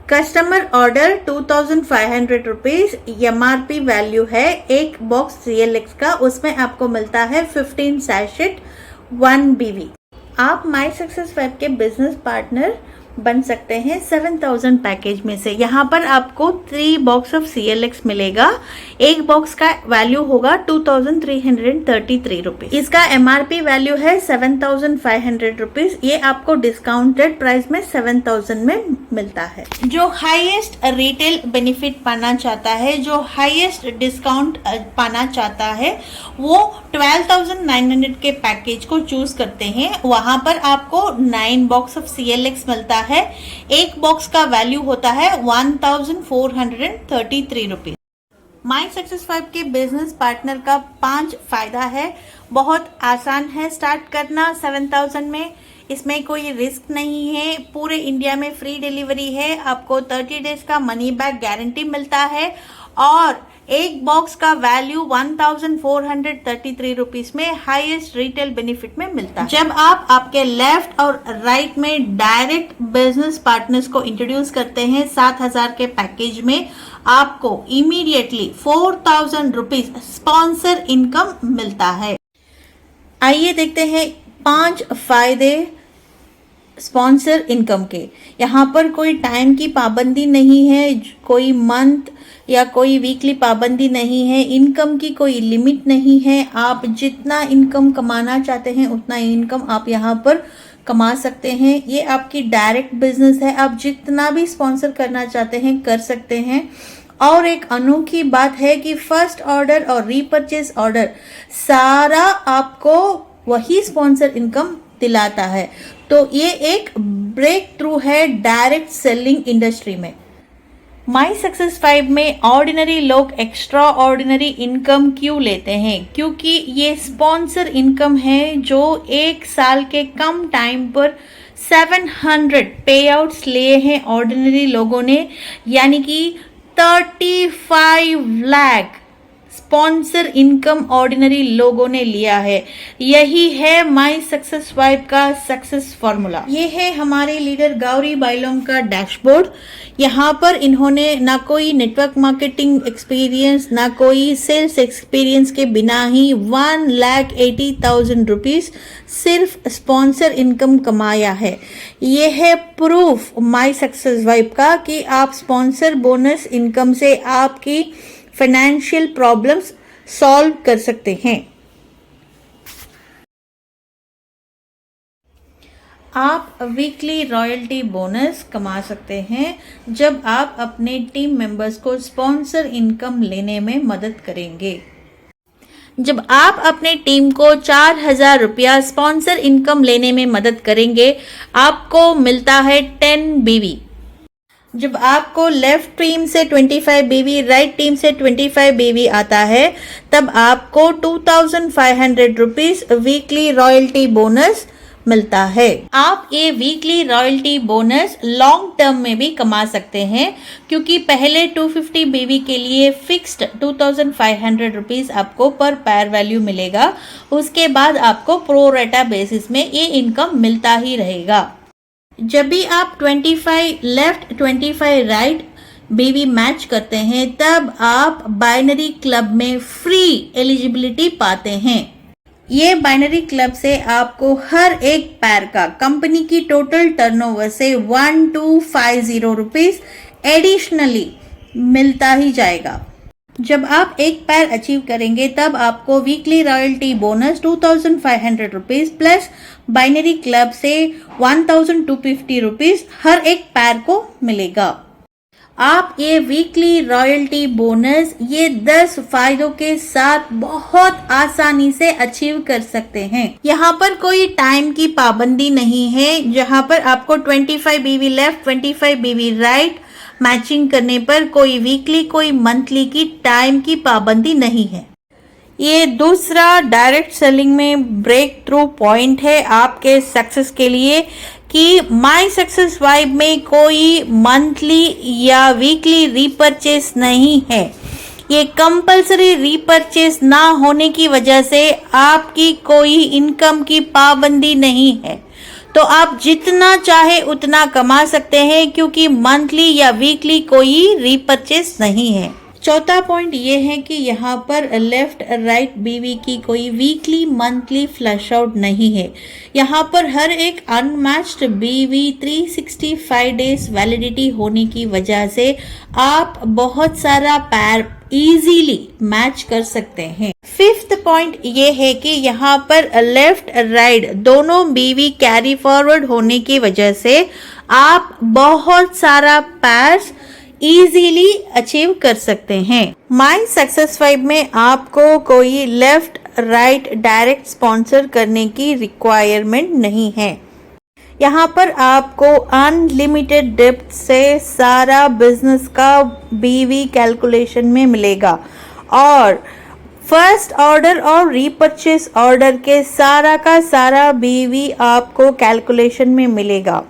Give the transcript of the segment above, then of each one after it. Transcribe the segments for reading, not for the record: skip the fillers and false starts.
Customer order 2500 rupees MRP value है। एक box CLX का, उसमें आपको मिलता है 15 सैशेट 1 BV। आप माई सक्सेस वेब के बिजनेस पार्टनर बन सकते हैं 7000 पैकेज में से। यहाँ पर आपको 3 बॉक्स ऑफ CLX मिलेगा। एक बॉक्स का वैल्यू होगा 2333 रुपीज। इसका MRP वैल्यू है 7500 रुपीज। ये आपको डिस्काउंटेड प्राइस में 7000 में मिलता है। जो हाईएस्ट रिटेल बेनिफिट पाना चाहता है, जो हाईएस्ट डिस्काउंट पाना चाहता है, वो 12900 के पैकेज को चूज करते हैं। वहां पर आपको 9 बॉक्स ऑफ CLX मिलता है। एक बॉक्स का वैल्यू होता है 1433 रुपीज। माई सक्सेस वेब के बिजनेस पार्टनर का 5 फायदा है। बहुत आसान है स्टार्ट करना 7000 में। इसमें कोई रिस्क नहीं है। पूरे इंडिया में फ्री डिलीवरी है। आपको 30 डेज का मनी बैक गारंटी मिलता है और एक बॉक्स का वैल्यू 1433 रुपीज में हाईएस्ट रिटेल बेनिफिट में मिलता है। जब आप आपके लेफ्ट और राइट में डायरेक्ट बिजनेस पार्टनर्स को इंट्रोड्यूस करते हैं 7000 के पैकेज में, आपको इमीडिएटली 4000 रुपीज स्पॉन्सर इनकम मिलता है। आइए देखते हैं 5 फायदे स्पॉन्सर इनकम के। यहाँ पर कोई टाइम की पाबंदी नहीं है, कोई मंथ या कोई वीकली पाबंदी नहीं है, इनकम की कोई लिमिट नहीं है। आप जितना इनकम कमाना चाहते हैं उतना इनकम आप यहाँ पर कमा सकते हैं। ये आपकी डायरेक्ट बिजनेस है। आप जितना भी स्पॉन्सर करना चाहते हैं कर सकते हैं। और एक अनोखी बात है कि फर्स्ट ऑर्डर और रीपरचेज ऑर्डर सारा आपको वही स्पॉन्सर इनकम दिलाता है। तो ये एक ब्रेक थ्रू है डायरेक्ट सेलिंग इंडस्ट्री में। माई सक्सेस 5 में ऑर्डिनरी लोग एक्स्ट्रा ऑर्डिनरी इनकम क्यों लेते हैं? क्योंकि ये स्पॉन्सर इनकम है जो एक साल के कम टाइम पर 700 पे आउट्स लिए हैं ऑर्डिनरी लोगों ने, यानी कि 35 लाख स्पॉन्सर इनकम ऑर्डिनरी लोगों ने लिया है। यही है माई सक्सेस वाइब का सक्सेस फॉर्मूला। ये है हमारे लीडर गौरी बाइलोम का डैशबोर्ड। यहाँ पर इन्होंने ना कोई नेटवर्क मार्केटिंग एक्सपीरियंस, ना कोई सेल्स एक्सपीरियंस के बिना ही 1,80,000 रुपीज सिर्फ स्पॉन्सर इनकम कमाया है। ये है प्रूफ माई सक्सेस वाइब का कि आप स्पॉन्सर बोनस इनकम से आपकी फाइनेंशियल प्रॉब्लम्स सॉल्व कर सकते हैं। आप वीकली रॉयल्टी बोनस कमा सकते हैं जब आप अपने टीम मेंबर्स को स्पॉन्सर इनकम लेने में मदद करेंगे। जब आप अपने टीम को 4000 रुपया स्पॉन्सर इनकम लेने में मदद करेंगे, आपको मिलता है 10 BV। जब आपको लेफ्ट टीम से 25 BV, राइट टीम से 25 BV आता है, तब आपको 2500 रुपीज वीकली रॉयल्टी बोनस मिलता है। आप ये weekly royalty bonus long term में भी कमा सकते हैं, क्योंकि पहले 250 BV के लिए फिक्स्ड 2500 रुपीज आपको पर पैर वैल्यू मिलेगा। उसके बाद आपको प्रो रेटा बेसिस में ये इनकम मिलता ही रहेगा। जब भी आप 25 लेफ्ट 25 राइट BV मैच करते हैं, तब आप बाइनरी क्लब में फ्री एलिजिबिलिटी पाते हैं। ये बाइनरी क्लब से आपको हर एक पैर का कंपनी की टोटल टर्नओवर से 1250 रुपीज एडिशनली मिलता ही जाएगा। जब आप एक पैर अचीव करेंगे, तब आपको weekly royalty bonus 2500 rupees plus binary club से 1250 रुपीज हर एक पैर को मिलेगा। आप ये वीकली रॉयल्टी बोनस ये 10 फायदों के साथ बहुत आसानी से अचीव कर सकते हैं। यहाँ पर कोई टाइम की पाबंदी नहीं है। जहाँ पर आपको 25 BV left 25 BV right matching करने पर कोई वीकली कोई मंथली की टाइम की पाबंदी नहीं है। ये दूसरा डायरेक्ट सेलिंग में ब्रेक थ्रू पॉइंट है आपके सक्सेस के लिए कि माई सक्सेस वाइब में कोई मंथली या वीकली रीपरचेस नहीं है। ये कंपलसरी रीपरचेस ना होने की वजह से आपकी कोई इनकम की पाबंदी नहीं है। तो आप जितना चाहे उतना कमा सकते हैं, क्योंकि मंथली या वीकली कोई रीपरचेस नहीं है। चौथा पॉइंट ये है कि यहाँ पर लेफ्ट राइट बीवी की कोई वीकली मंथली फ्लैश आउट नहीं है। यहाँ पर हर एक अनमैच्ड बीवी 365 डेज वैलिडिटी होने की वजह से आप बहुत सारा पैर इजीली मैच कर सकते हैं। फिफ्थ पॉइंट ये है कि यहाँ पर लेफ्ट राइट दोनों बीवी कैरी फॉरवर्ड होने की वजह से आप बहुत सारा पैर्स इजीली अचीव कर सकते हैं। माई सक्सेस 5 में आपको कोई लेफ्ट राइट डायरेक्ट स्पॉन्सर करने की रिक्वायरमेंट नहीं है। यहाँ पर आपको अनलिमिटेड डेप्थ से सारा बिजनेस का बीवी कैलकुलेशन में मिलेगा और फर्स्ट ऑर्डर और रीपरचेस ऑर्डर के सारा का सारा बीवी आपको कैलकुलेशन में मिलेगा।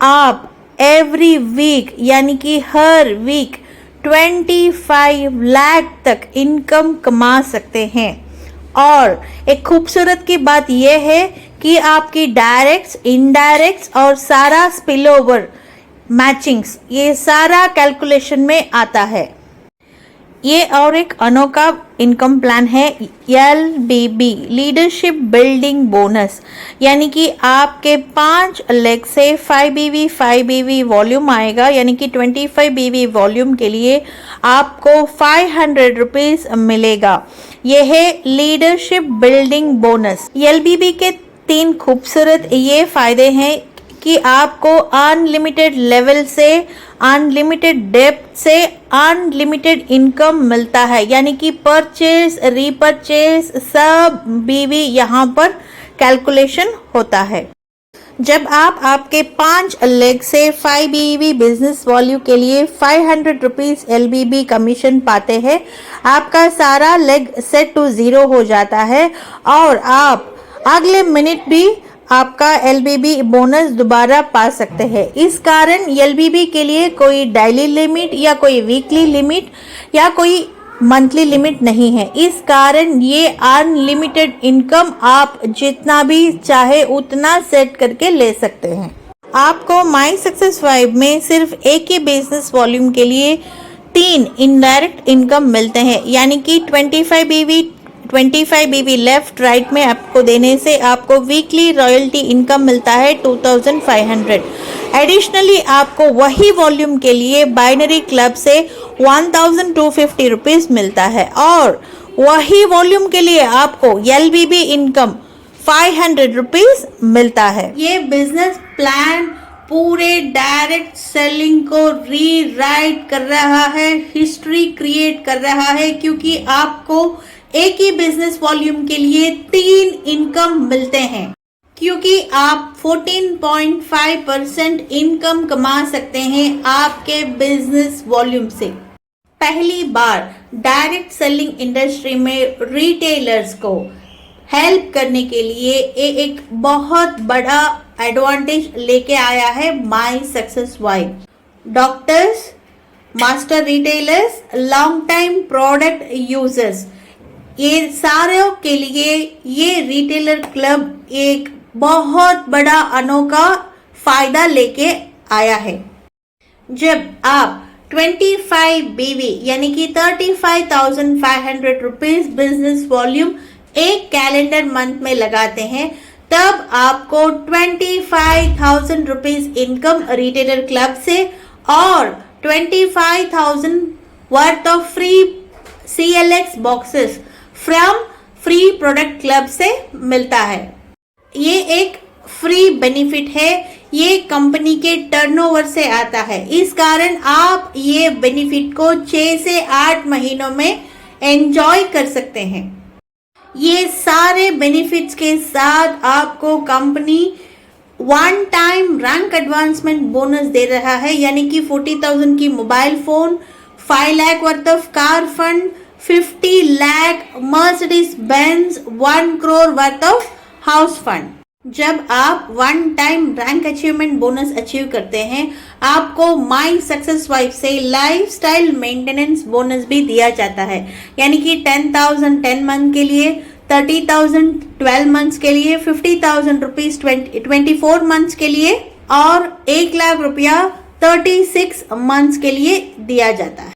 आप एवरी वीक यानी कि हर वीक 25 लाख तक इनकम कमा सकते हैं। और एक खूबसूरत की बात यह है कि आपकी डायरेक्ट्स, इनडायरेक्ट्स और सारा स्पिल ओवर मैचिंग्स ये सारा कैलकुलेशन में आता है। ये और एक अनोखा इनकम प्लान है LBB लीडरशिप बिल्डिंग बोनस, यानी कि आपके 5 लेग से 5 BV वॉल्यूम आएगा, यानी कि 25 BV वॉल्यूम के लिए आपको 500 रुपीज मिलेगा। यह है लीडरशिप बिल्डिंग बोनस। LBB के 3 खूबसूरत ये फायदे हैं कि आपको अनलिमिटेड लेवल से, अनलिमिटेड डेप्थ से अनलिमिटेड इनकम मिलता है, यानी कि परचेज रीपरचेज सब बीवी यहाँ पर कैलकुलेशन होता है। जब आप आपके 5 लेग से 5 BV बिजनेस वॉल्यूम के लिए 500 रुपीज LBB कमीशन पाते हैं, आपका सारा लेग सेट टू 0 हो जाता है और आप अगले मिनट भी आपका LBB बोनस दोबारा पा सकते हैं। इस कारण LBB के लिए कोई डेली लिमिट या कोई वीकली लिमिट या कोई मंथली लिमिट नहीं है। इस कारण ये अनलिमिटेड इनकम आप जितना भी चाहे उतना सेट करके ले सकते हैं। आपको माई सक्सेस 5 में सिर्फ एक ही बिजनेस वॉल्यूम के लिए 3 इनडायरेक्ट इनकम मिलते हैं, यानी कि 25 BV लेफ्ट राइट में आपको देने से आपको वीकली रॉयल्टी इनकम मिलता है 2500। एडिशनली आपको वही वॉल्यूम के लिए बाइनरी क्लब से 1250 रुपीज मिलता है और वही वॉल्यूम के लिए आपको LBB इनकम 500 रुपीज मिलता है। ये बिजनेस प्लान पूरे डायरेक्ट सेलिंग को रीराइट कर रहा है, हिस्ट्री क्रिएट कर रहा है, क्योंकि आपको एक ही बिजनेस वॉल्यूम के लिए 3 इनकम मिलते हैं, क्योंकि आप 14.5% इनकम कमा सकते हैं आपके बिजनेस वॉल्यूम से। पहली बार डायरेक्ट सेलिंग इंडस्ट्री में रिटेलर्स को हेल्प करने के लिए एक बहुत बड़ा एडवांटेज लेके आया है my success 5। Doctors, master retailers, long time product users, ये सारों के लिए ये रिटेलर क्लब एक बहुत बड़ा अनोखा फायदा लेके आया है। जब आप 25 BV यानी कि 35,500 रुपीज बिजनेस वॉल्यूम एक कैलेंडर मंथ में लगाते हैं, तब आपको 25,000 रुपीज इनकम रिटेलर क्लब से और 25,000 worth of free CLX boxes from free product club से मिलता है। ये एक फ्री बेनिफिट है, ये कंपनी के टर्नओवर से आता है। इस कारण आप ये बेनिफिट को 6 से 8 महीनों में एंजॉय कर सकते हैं। ये सारे बेनिफिट्स के साथ आपको company 1 time rank advancement bonus दे रहा है, यानी कि 40,000 की mobile phone, 5 lakh worth of car fund, 50 lakh Mercedes Benz, 1 crore worth of house fund. जब आप 1 time rank achievement bonus achieve करते हैं, आपको माई सक्सेस 5 से लाइफस्टाइल मेंटेनेंस बोनस भी दिया जाता है, यानी कि 10,000 10 मंथ के लिए, 30,000 12 मंथ्स के लिए, 50,000 रुपीज 24 मंथ्स के लिए और 1 लाख रुपया 36 मंथ्स के लिए दिया जाता है।